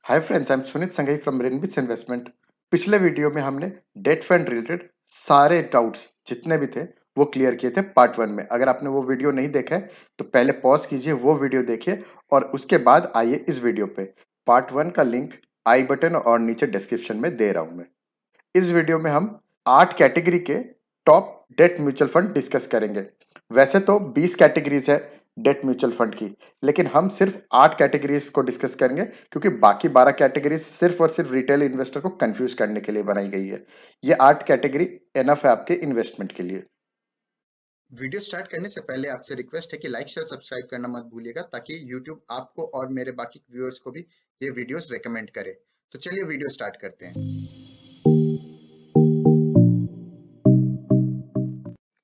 Hi friends, I am Sunit Sanghai from Rainbits investment. पिछले video में हमने डेट फंड रिलेटेड सारे डाउट्स जितने भी थे वो क्लियर किए थे पार्ट वन में। अगर आपने वो वीडियो नहीं देखा है तो पहले पॉज कीजिए, वो वीडियो देखिए और उसके बाद आइए इस वीडियो पे। पार्ट वन का लिंक आई बटन और नीचे डिस्क्रिप्शन में दे रहा हूं मैं। इस वीडियो में हम 8 कैटेगरी के top debt mutual fund discuss करेंगे। वैसे तो 20 कैटेगरीज है डेट म्यूचुअल फंड की, लेकिन हम सिर्फ 8 कैटेगरीज को डिस्कस करेंगे क्योंकि बाकी 12 कैटेगरीज सिर्फ और सिर्फ रिटेल इन्वेस्टर को कंफ्यूज करने के लिए बनाई गई है। ये 8 कैटेगरी एनफ है आपके इन्वेस्टमेंट के लिए। वीडियो स्टार्ट करने से पहले आपसे रिक्वेस्ट है कि लाइक शेयर सब्सक्राइब करना मत भूलिएगा, ताकि यूट्यूब आपको और मेरे बाकी व्यूअर्स को भी ये वीडियोस रेकमेंड करे। तो चलिए वीडियो स्टार्ट करते हैं।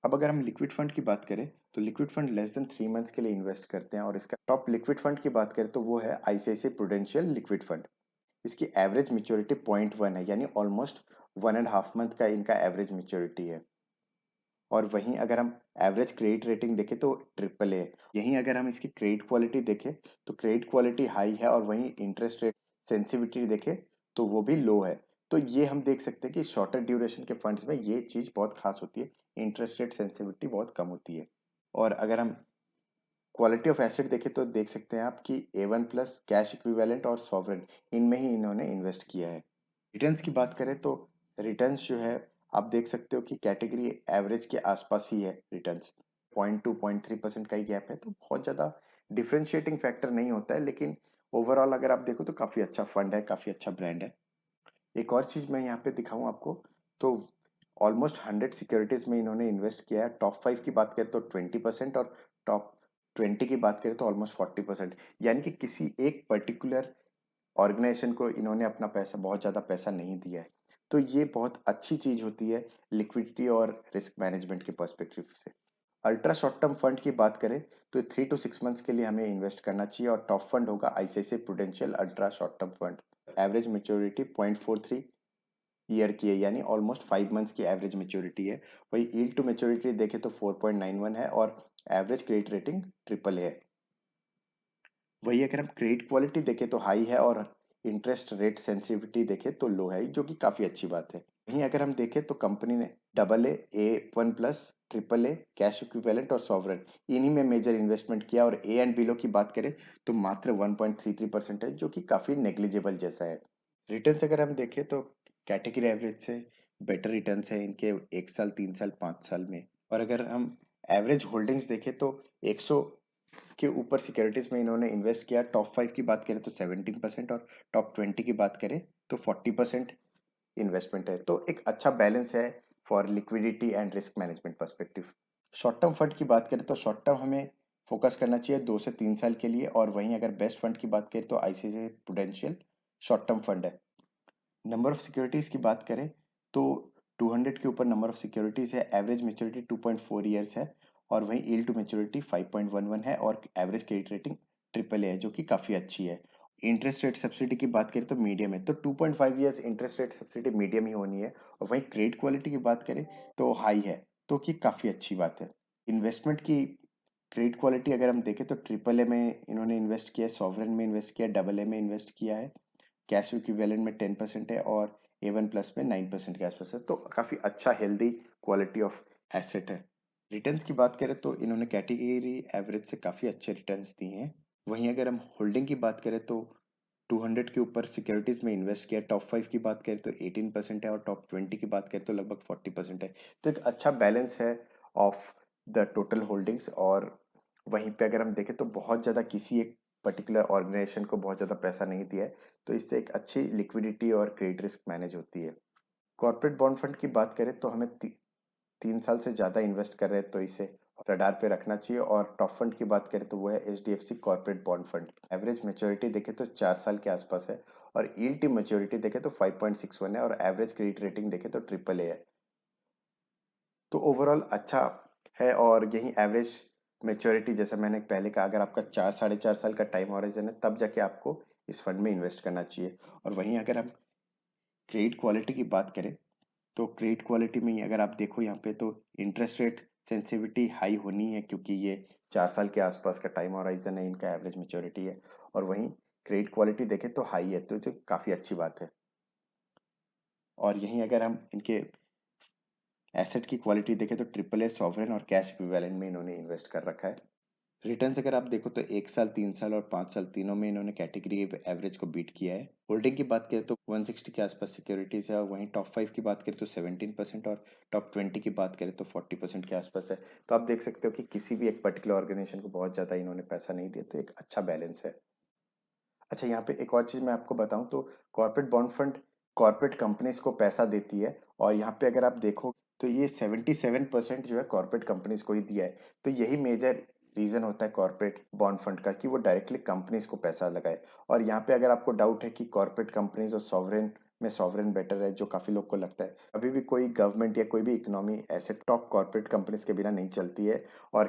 अब अगर हम लिक्विड फंड की बात करें तो liquid fund less than 3 months के लिए इन्वेस्ट करते हैं, और इसका टॉप लिक्विड फंड की बात करें तो वो है आईसीआईसीआई प्रूडेंशियल लिक्विड फंड। इसकी एवरेज मैच्योरिटी 0.1 है, यानी ऑलमोस्ट 1.5 मंथ का इनका एवरेज मैच्योरिटी है। और वहीं अगर हम एवरेज क्रेडिट रेटिंग देखें तो ट्रिपल ए। यहीं अगर हम इसकी क्रेडिट क्वालिटी देखें तो क्रेडिट क्वालिटी हाई है, और वहीं इंटरेस्ट रेट सेंसिटिविटी देखें तो वो भी लो है। तो ये हम देख सकते हैं कि शॉर्टर ड्यूरेशन के फंड्स में ये चीज़ बहुत खास होती है, इंटरेस्ट रेट सेंसिटिविटी बहुत कम होती है। और अगर हम क्वालिटी ऑफ एसेट देखें तो देख सकते हैं आप कि A1+ कैश इक्विवेलेंट और सॉवरेन, इनमें ही इन्होंने इन्वेस्ट किया है। रिटर्न्स की बात करें तो रिटर्न्स जो है आप देख सकते हो कि कैटेगरी एवरेज के आसपास ही है रिटर्न्स। 0.2 0.3% का ही गैप है, तो बहुत ज़्यादा डिफरेंशिएटिंग फैक्टर नहीं होता है, लेकिन ओवरऑल अगर आप देखो तो काफ़ी अच्छा फंड है, काफ़ी अच्छा ब्रांड है। एक और चीज़ मैं यहाँ पे दिखाऊँ आपको तो ऑलमोस्ट 100 सिक्योरिटीज़ में इन्होंने इन्वेस्ट किया है। टॉप 5 की बात करें तो 20%, और टॉप 20 की बात करें तो ऑलमोस्ट 40%। यानी कि किसी एक पर्टिकुलर ऑर्गेनाइजेशन को इन्होंने अपना पैसा, बहुत ज़्यादा पैसा नहीं दिया है। तो ये बहुत अच्छी चीज़ होती है लिक्विडिटी और रिस्क मैनेजमेंट के पर्सपेक्टिव से। अल्ट्रा शॉर्ट टर्म फंड की बात करें तो 3 to 6 मंथ्स के लिए हमें इन्वेस्ट करना चाहिए, और टॉप फंड होगा ICICI prudential ultra short term fund. Average maturity 0.43 year की है, यानी ऑलमोस्ट 5 मंथ्स की एवरेज मेच्योरिटी है। वही यील्ड टू मेच्योरिटी देखें तो 4.91 है, और एवरेज क्रेडिट रेटिंग ट्रिपल है। वही अगर हम क्रेडिट क्वालिटी देखें तो हाई है, और इंटरेस्ट रेट सेंसिटिविटी देखें तो लो है, जो कि काफ़ी अच्छी बात है। वहीं अगर हम देखें तो कंपनी ने AA, A1+, triple A, cash equivalent और सॉवरेन, इन्हीं में मेजर इन्वेस्टमेंट किया, और ए एंड बिलो की बात करें तो मात्र 1.33% है, जो कि काफ़ी नेग्लिजिबल जैसा है। रिटर्न्स अगर हम देखें तो कैटेगरी एवरेज से बेटर रिटर्न्स है इनके 1 साल, 3 साल, 5 साल में। और अगर हम एवरेज होल्डिंग्स देखें तो 100 के ऊपर सिक्योरिटीज में इन्होंने इन्वेस्ट किया। टॉप 5 की बात करें तो 17%, और टॉप 20 की बात करें तो 40% इन्वेस्टमेंट है। तो एक अच्छा बैलेंस है for liquidity and risk management perspective. Short term fund की बात करें तो शॉर्ट टर्म हमें फोकस करना चाहिए 2 से 3 साल के लिए, और वहीं अगर बेस्ट फंड की बात करें तो ICICI prudential short term fund है। नंबर ऑफ सिक्योरिटीज की बात करें तो 200 के ऊपर नंबर ऑफ सिक्योरिटीज है। एवरेज मेच्योरिटी 2.4 ईयर्स है, और वहीं यील्ड टू मेच्योरिटी 5.11 है, और एवरेज क्रेडिट रेटिंग ट्रिपल है, जो कि काफ़ी अच्छी है। इंटरेस्ट रेट सब्सिडी की बात करें तो मीडियम है, तो 2.5 years interest rate subsidy medium ही होनी है। और वहीं क्रेडिट क्वालिटी की बात करें तो हाई है, तो कि काफ़ी अच्छी बात है। इन्वेस्टमेंट की क्रेडिट क्वालिटी अगर हम देखें तो ट्रिपल ए में इन्होंने इन्वेस्ट किया है, सॉवरेन में इन्वेस्ट किया है, डबल ए में इन्वेस्ट किया है, कैश इक्विवेलेंट में 10% है, और A1+ में 9% के आसपास है। तो काफ़ी अच्छा हेल्दी क्वालिटी ऑफ एसेट है। रिटर्न्स की बात करें तो इन्होंने कैटेगरी एवरेज से काफ़ी अच्छे रिटर्न्स दिए हैं। वहीं अगर हम होल्डिंग की बात करें तो 200 के ऊपर सिक्योरिटीज में इन्वेस्ट किया। टॉप 5 की बात करें तो 18% है, और टॉप 20 की बात करें तो लगभग 40% है। तो एक अच्छा बैलेंस है ऑफ द टोटल होल्डिंग्स। और वहीं पे अगर हम देखें तो बहुत ज़्यादा किसी एक पर्टिकुलर ऑर्गेनाइजेशन को बहुत ज़्यादा पैसा नहीं दिया है, तो इससे एक अच्छी लिक्विडिटी और क्रेडिट रिस्क मैनेज होती है। कॉर्पोरेट बॉन्ड फंड की बात करें तो हमें 3 साल से ज़्यादा इन्वेस्ट कर रहे हैं तो इसे रडार पे रखना चाहिए। और टॉप फंड की बात करें तो वो है HDFC corporate bond fund. Average maturity देखें तो 4 साल के आसपास है, और यील्ड टू मेच्योरिटी देखें तो 5.61 है, और एवरेज क्रेडिट रेटिंग देखें तो ट्रिपल ए है। तो ओवरऑल अच्छा है। और यही एवरेज मेच्योरिटी, जैसा मैंने पहले कहा, अगर आपका 4 साढ़े 4 साल का टाइम हॉरिजन है तब जाके आपको इस फंड में इन्वेस्ट करना चाहिए। और वहीं अगर हम क्रेडिट क्वालिटी की बात करें तो क्रेडिट क्वालिटी में ही अगर आप देखो यहाँ पे तो इंटरेस्ट रेट सेंसिटिविटी हाई होनी है, क्योंकि ये 4 साल के आसपास का टाइम हॉराइजन है, इनका एवरेज मेच्योरिटी है। और वहीं क्रेडिट क्वालिटी देखें तो हाई है, तो काफ़ी अच्छी बात है। और यहीं अगर हम इनके एसेट की क्वालिटी देखें तो ट्रिपल ए, सॉवरेन और कैश इक्विवेलेंट में इन्होंने इन्वेस्ट कर रखा है। रिटर्न्स अगर आप देखो तो 1 साल, 3 साल और 5 साल तीनों में इन्होंने कैटेगरी एवरेज को बीट किया है। होल्डिंग की बात करें तो 160 के आसपास सिक्योरिटीज है, और वहीं टॉप 5 की बात करें तो 17% और टॉप 20 की बात करें तो 40% के आसपास है। तो आप देख सकते हो कि किसी भी एक पर्टिकुलर ऑर्गेनाइजेशन को बहुत ज़्यादा इन्होंने पैसा नहीं दिया, तो एक अच्छा बैलेंस है। अच्छा, यहाँ पे एक और चीज़ मैं आपको बताऊँ तो corporate bond fund corporate companies को पैसा देती है, और यहाँ पे अगर आप देखो तो ये 77% जो है कॉर्पोरेट कंपनीज को ही दिया है। तो यही मेजर रीजन होता है कॉर्पोरेट बॉन्ड फंड का कि वो डायरेक्टली कंपनीज को पैसा लगाए। और यहाँ पे अगर आपको डाउट है कि कॉर्पोरेट कंपनीज और सॉवरेन में सॉवरेन बेटर है, जो काफी लोग को लगता है, अभी भी कोई गवर्नमेंट या कोई भी इकोनॉमी ऐसे टॉप कॉर्पोरेट कंपनीज के बिना नहीं चलती है। और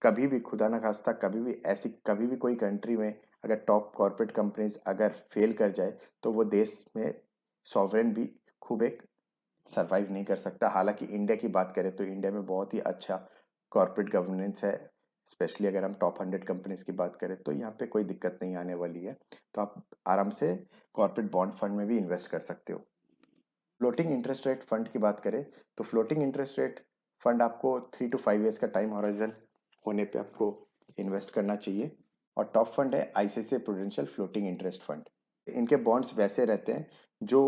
कभी भी खुदा ना खास्ता कभी भी कोई कंट्री में अगर टॉप कॉर्पोरेट कंपनीज अगर फेल कर जाए तो वो देश में सॉवरेन भी खूब एक सरवाइव नहीं कर सकता। हालांकि इंडिया की बात करें तो इंडिया में बहुत ही अच्छा कॉर्पोरेट गवर्नेंस है, स्पेशली अगर हम टॉप 100 कंपनीज की बात करें तो यहाँ पे कोई दिक्कत नहीं आने वाली है। तो आप आराम से कॉर्पोरेट बॉन्ड फंड में भी इन्वेस्ट कर सकते हो। फ्लोटिंग इंटरेस्ट रेट फंड की बात करें तो फ्लोटिंग इंटरेस्ट रेट फंड आपको 3 to 5 ईयर्स का टाइम हॉरिजन होने पे आपको इन्वेस्ट करना चाहिए। और टॉप फंड है ICICI prudential floating interest fund. इनके बॉन्ड्स वैसे रहते हैं जो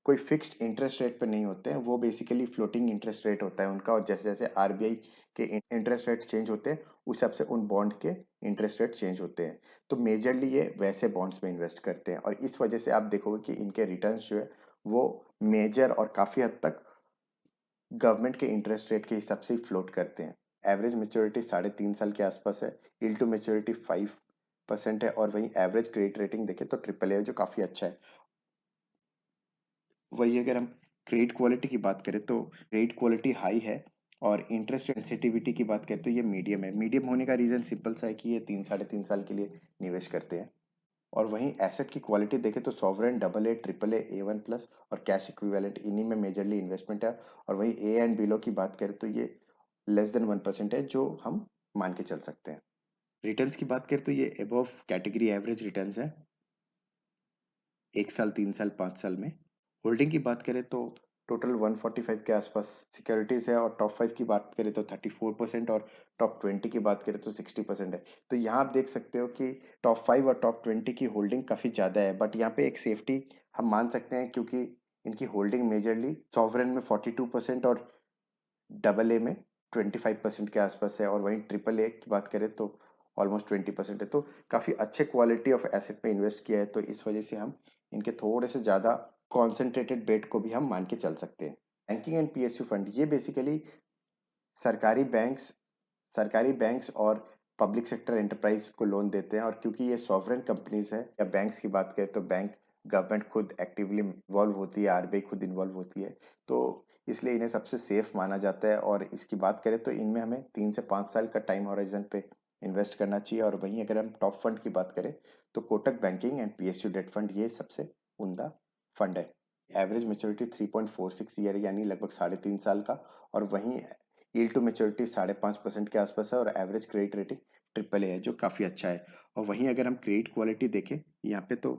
कोई फिक्स्ड इंटरेस्ट रेट पे नहीं होते हैं, वो बेसिकली फ्लोटिंग इंटरेस्ट रेट होता है उनका। और जैसे जैसे आरबीआई के इंटरेस्ट रेट चेंज होते हैं उस हिसाब से उन बॉन्ड के इंटरेस्ट रेट चेंज होते हैं। तो मेजरली ये वैसे बॉन्ड्स में इन्वेस्ट करते हैं, और इस वजह से आप देखोगे कि इनके रिटर्न्स जो है वो मेजर और काफ़ी हद तक गवर्नमेंट के इंटरेस्ट रेट के हिसाब से ही फ्लोट करते हैं। एवरेज मेच्योरिटी 3.5 साल के आसपास है। यील्ड टू मेच्योरिटी 5% है, और वहीं एवरेज क्रेडिट रेटिंग देखें तो ट्रिपल ए जो काफ़ी अच्छा है। वही अगर हम क्रेडिट क्वालिटी की बात करें तो क्रेडिट क्वालिटी हाई है, और इंटरेस्ट सेंसिटिविटी की बात करें तो ये मीडियम है। मीडियम होने का रीज़न सिंपल सा है कि ये 3 साढ़े 3 साल के लिए निवेश करते हैं। और वहीं एसेट की क्वालिटी देखें तो sovereign, double A, triple A, A1+ और कैश इक्विवेलेंट इन्हीं में मेजरली इन्वेस्टमेंट है। और वहीं ए एंड बिलो की बात करें तो ये <1% है, जो हम मान के चल सकते हैं। रिटर्न्स की बात करें तो ये अबव कैटेगरी एवरेज रिटर्न्स है 1 साल, 3 साल, 5 साल में। होल्डिंग की बात करें तो टोटल 145 के आसपास सिक्योरिटीज है, और टॉप 5 की बात करें तो 34% और टॉप 20 की बात करें तो 60% है। तो यहाँ आप देख सकते हो कि टॉप 5 और टॉप 20 की होल्डिंग काफ़ी ज़्यादा है, बट यहाँ पे एक सेफ्टी हम मान सकते हैं क्योंकि इनकी होल्डिंग मेजरली सॉवरेन में 42% और डबल ए में 25% के आसपास है, और वहीं ट्रिपल ए की बात करें तो ऑलमोस्ट 20% है। तो काफ़ी अच्छे क्वालिटी ऑफ एसेट में इन्वेस्ट किया है, तो इस वजह से हम इनके थोड़े से ज़्यादा कॉन्सेंट्रेटेड बेट को भी हम मान के चल सकते हैं। बैंकिंग एंड पीएसयू फंड ये बेसिकली सरकारी बैंक्स सरकारी बैंक्स और पब्लिक सेक्टर एंटरप्राइज को लोन देते हैं। और क्योंकि ये सॉवरेन कंपनीज है, या बैंक्स की बात करें तो बैंक गवर्नमेंट खुद एक्टिवली इन्वॉल्व होती है, आरबीआई खुद इन्वॉल्व होती है, तो इसलिए इन्हें सबसे सेफ माना जाता है। और इसकी बात करें तो इनमें हमें 3 से 5 साल का टाइम हॉरिजन पे इन्वेस्ट करना चाहिए। और वहीं अगर हम टॉप फंड की बात करें तो Kotak banking and PSU debt fund ये सबसे उम्दा फंड है। एवरेज मेच्योरिटी 3.46 ईयर यानी लगभग 3.5 साल का। और वहीं यील्ड टू मेच्योरिटी 5.5% के आसपास है, और average credit rating triple A है, जो काफ़ी अच्छा है। और वहीं अगर हम क्रेडिट क्वालिटी देखें यहाँ पे तो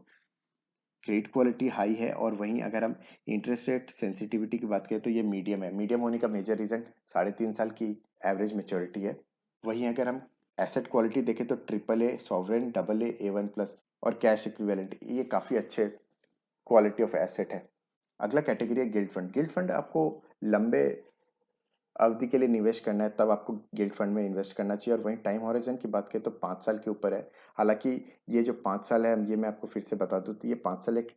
क्रेडिट क्वालिटी हाई है। और वहीं अगर हम इंटरेस्ट रेट सेंसिटिविटी की बात करें तो ये मीडियम है। मीडियम होने का मेजर रीज़न 3.5 साल की एवरेज मेच्योरिटी है। वहीं अगर हम एसेट क्वालिटी देखें तो triple A, sovereign, double A, A1+ और कैश इक्विवेलेंट ये काफ़ी अच्छे क्वालिटी ऑफ एसेट है। अगला कैटेगरी है गिल्ड फंड। गिल्ड फंड आपको लंबे अवधि के लिए निवेश करना है तब आपको गिल्ड फंड में इन्वेस्ट करना चाहिए। और वहीं टाइम हॉरिजन की बात करें तो 5 साल के ऊपर है। हालांकि ये जो 5 साल है, ये मैं आपको फिर से बता दूं, तो ये 5 साल एक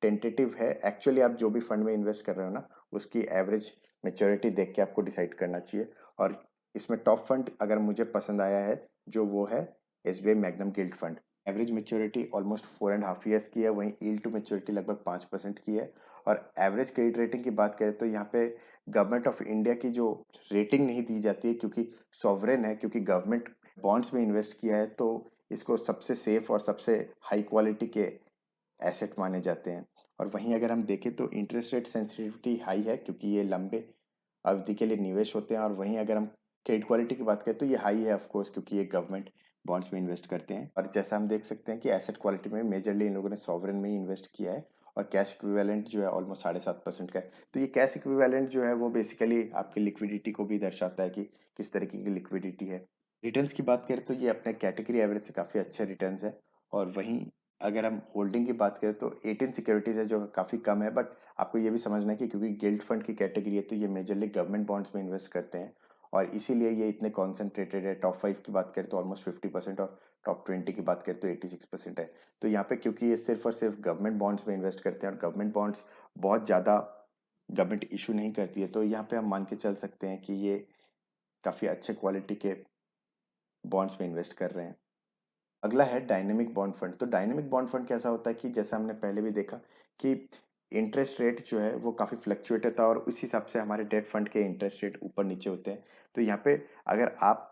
टेंटेटिव है। एक्चुअली आप जो भी फंड में इन्वेस्ट कर रहे हो ना, उसकी एवरेज मेच्योरिटी देख के आपको डिसाइड करना चाहिए। और इसमें टॉप फंड अगर मुझे पसंद आया है जो वो है SBI magnum guild fund. Average maturity almost 4.5 years की है, वहीं यील्ड टू मेच्योरिटी लगभग 5% की है। और एवरेज क्रेडिट रेटिंग की बात करें तो यहाँ पे गवर्नमेंट ऑफ इंडिया की जो रेटिंग नहीं दी जाती है, क्योंकि सॉवरेन है, क्योंकि गवर्नमेंट बॉन्ड्स में इन्वेस्ट किया है, तो इसको सबसे सेफ और सबसे हाई क्वालिटी के एसेट माने जाते हैं। और वहीं अगर हम देखें तो इंटरेस्ट रेट सेंसिटिविटी हाई है, क्योंकि ये लंबे अवधि के लिए निवेश होते हैं। और वहीं अगर हम क्रेडिट क्वालिटी की बात करें तो ये हाई है ऑफ कोर्स, क्योंकि ये गवर्नमेंट बॉन्ड्स में इन्वेस्ट करते हैं। और जैसा हम देख सकते हैं कि एसेट क्वालिटी में मेजरली इन लोगों ने सॉवरेन में ही इन्वेस्ट किया है और कैश इक्विवेलेंट जो है ऑलमोस्ट 7.5% का है। तो ये कैश इक्विवेलेंट जो है वो बेसिकली आपकी लिक्विडिटी को भी दर्शाता है कि किस तरीके की लिक्विडिटी है। रिटर्न्स की बात करें तो ये अपने कैटेगरी एवरेज से काफ़ी अच्छे रिटर्न्स है। और वहीं अगर हम होल्डिंग की बात करें तो 18 सिक्योरिटीज है जो काफ़ी कम है, बट आपको ये भी समझना है कि क्योंकि गिल्ड फंड की कैटेगरी है तो ये मेजरली गवर्नमेंट बॉन्ड्स में इन्वेस्ट करते हैं और इसीलिए ये इतने कॉन्सेंट्रेटेड है। टॉप 5 की बात करें तो ऑलमोस्ट 50% और टॉप 20 की बात करें तो 86% है। तो यहाँ पे क्योंकि ये सिर्फ और सिर्फ गवर्नमेंट बॉन्ड्स में इन्वेस्ट करते हैं और गवर्नमेंट बॉन्ड्स बहुत ज़्यादा गवर्नमेंट इशू नहीं करती है, तो यहाँ पे हम मान के चल सकते हैं कि ये काफ़ी अच्छे क्वालिटी के बॉन्ड्स में इन्वेस्ट कर रहे हैं। अगला है डायनेमिक बॉन्ड फंड। तो डायनेमिक बॉन्ड फंड कैसा होता है कि जैसा हमने पहले भी देखा कि इंटरेस्ट रेट जो है वो काफ़ी फ्लक्चुएट होता है और उस हिसाब से हमारे डेट फंड के इंटरेस्ट रेट ऊपर नीचे होते हैं। तो यहाँ पे अगर आप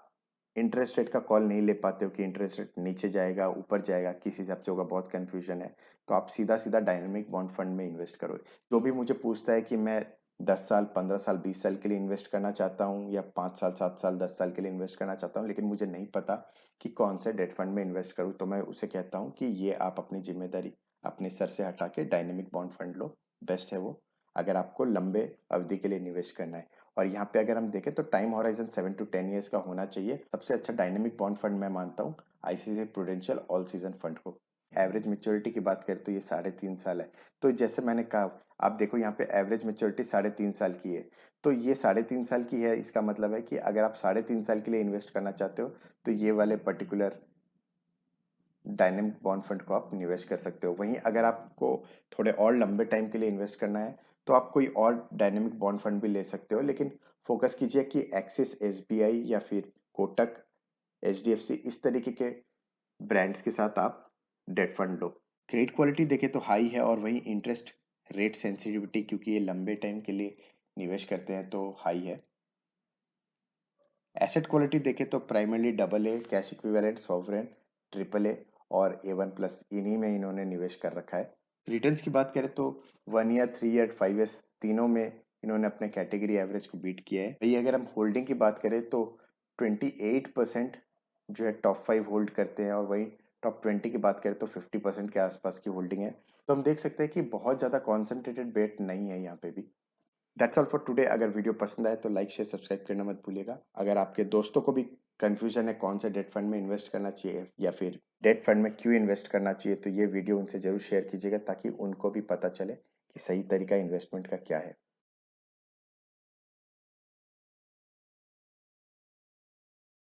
इंटरेस्ट रेट का कॉल नहीं ले पाते हो कि इंटरेस्ट रेट नीचे जाएगा ऊपर जाएगा किस हिसाब से होगा, बहुत कन्फ्यूजन है, तो आप सीधा सीधा डायनेमिक बॉन्ड फंड में इन्वेस्ट करो। जो भी मुझे पूछता है कि मैं 10 साल 15 साल 20 साल के लिए इन्वेस्ट करना चाहता हूँ या 5 साल 7 साल 10 साल के लिए इन्वेस्ट करना चाहता हूँ लेकिन मुझे नहीं पता कि कौन से डेट फंड में इन्वेस्ट करूँ, तो मैं उसे कहता हूँ कि ये आप अपनी जिम्मेदारी अपने सर से हटा के डायनेमिक बॉन्ड फंड लो। बेस्ट है वो अगर आपको लंबे अवधि के लिए निवेश करना है। और यहाँ पे अगर हम देखें तो टाइम होराइजन 7 to 10 ईयर्स का होना चाहिए। सबसे अच्छा डायनेमिक बॉन्ड फंड मैं मानता हूँ ICICI prudential all season fund को। एवरेज मेच्योरिटी की बात करें तो ये 3.5 साल है। तो जैसे मैंने कहा आप देखो यहाँ पे एवरेज मेच्योरिटी 3.5 साल की है। तो ये 3.5 साल की है, इसका मतलब है कि अगर आप 3.5 साल के लिए इन्वेस्ट करना चाहते हो तो ये वाले पर्टिकुलर डायनेमिक बॉन्ड फंड को आप निवेश कर सकते हो। वहीं अगर आपको थोड़े और लंबे टाइम के लिए इन्वेस्ट करना है तो आप कोई और डायनेमिक बॉन्ड फंड भी ले सकते हो, लेकिन फोकस कीजिए कि एक्सिस एसबीआई या फिर कोटक एचडीएफसी इस तरीके के ब्रांड्स के साथ आप डेट फंड लो। क्रेडिट क्वालिटी देखें तो हाई है और वहीं इंटरेस्ट रेट सेंसिटिविटी क्योंकि ये लंबे टाइम के लिए निवेश करते हैं तो हाई है। एसेट क्वालिटी देखें तो primarily double A, cash equivalent, sovereign, triple A और A1+ इन्हीं में इन्होंने निवेश कर रखा है। रिटर्न्स की बात करें तो 1 ईयर 3 ईयर 5 ईयर्स तीनों में इन्होंने अपने कैटेगरी एवरेज को बीट किया है। वही अगर हम होल्डिंग की बात करें तो 28% जो है टॉप 5 होल्ड करते हैं और वही टॉप 20 की बात करें तो 50% के आसपास की होल्डिंग है। तो हम देख सकते हैं कि बहुत ज़्यादा कॉन्सेंट्रेटेड बेट नहीं है यहाँ पे भी। That's all for today. अगर वीडियो पसंद आए तो लाइक शेयर सब्सक्राइब करना मत भूलिएगा। अगर आपके दोस्तों को भी कंफ्यूजन है कौन से डेट फंड में इन्वेस्ट करना चाहिए या फिर डेट फंड में क्यों इन्वेस्ट करना चाहिए तो ये वीडियो उनसे जरूर शेयर कीजिएगा ताकि उनको भी पता चले कि सही तरीका इन्वेस्टमेंट का क्या है।